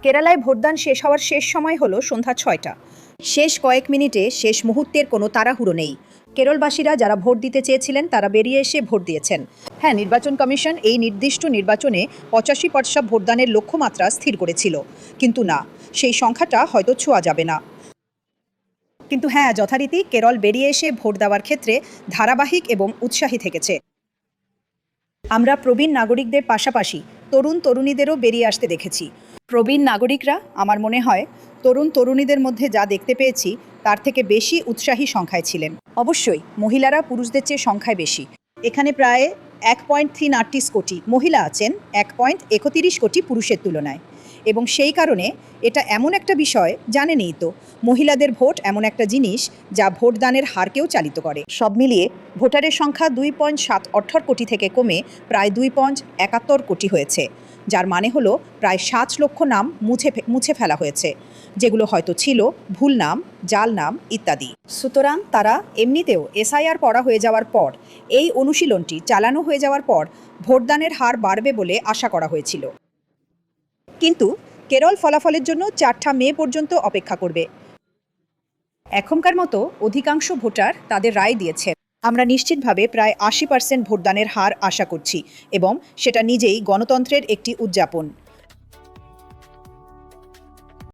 কেরালায় ভোটদান শেষ হওয়ার শেষ সময় হলো সন্ধ্যা ৬টা। শেষ কয়েক মিনিটে শেষ মুহূর্তের কোনো তাড়াহুড়ো নেই। কেরলবাসীরা যারা ভোট দিতে চেয়েছিলেন তারা বেরিয়ে এসে ভোট দিয়েছেন। হ্যাঁ, নির্বাচন কমিশন এই নির্দিষ্ট নির্বাচনে ৮৫% ভোটদানের লক্ষ্যমাত্রা স্থির করেছিল, কিন্তু না, সেই সংখ্যাটা হয়তো ছোঁয়া যাবে না। কিন্তু হ্যাঁ, যথারীতি কেরল বেরিয়ে এসে ভোট দেওয়ার ক্ষেত্রে ধারাবাহিক এবং উৎসাহী থেকেছে। আমরা প্রবীণ নাগরিকদের পাশাপাশি তরুণ তরুণীদেরও বেরিয়ে আসতে দেখেছি। প্রবীণ নাগরিকরা, আমার মনে হয়, তরুণ তরুণীদের মধ্যে যা দেখতে পেয়েছি তার থেকে বেশি উৎসাহী সংখ্যায় ছিলেন। অবশ্যই মহিলারা পুরুষদের চেয়ে সংখ্যায় বেশি। এখানে প্রায় 1.38 কোটি মহিলা আছেন 1.31 কোটি পুরুষের তুলনায়, এবং সেই কারণে এটা এমন একটা বিষয়, জানেনই তো, মহিলাদের ভোট এমন একটা জিনিস যা ভোটদানের হারকেও চালিত করে। সব মিলিয়ে ভোটারের সংখ্যা 2.78 কোটি থেকে কমে প্রায় 2.71 কোটি হয়েছে, যার মানে হলো প্রায় 7 লক্ষ নাম মুছে ফেলা হয়েছে, যেগুলো হয়তো ছিল ভুল নাম, জাল নাম ইত্যাদি। সুতরাং তারা এমনিতেও এসআইআর পড়া হয়ে যাওয়ার পর, এই অনুশীলনটি চালানো হয়ে যাওয়ার পর ভোটদানের হার বাড়বে বলে আশা করা হয়েছিল। কিন্তু কেরল ফলাফলের জন্য 4 মে পর্যন্ত অপেক্ষা করবে। এখনকার মতো অধিকাংশ ভোটার তাদের রায় দিয়েছে। আমরা নিশ্চিতভাবে প্রায় 80% ভোটদানের হার আশা করছি, এবং সেটা নিজেই গণতন্ত্রের একটি উদযাপন।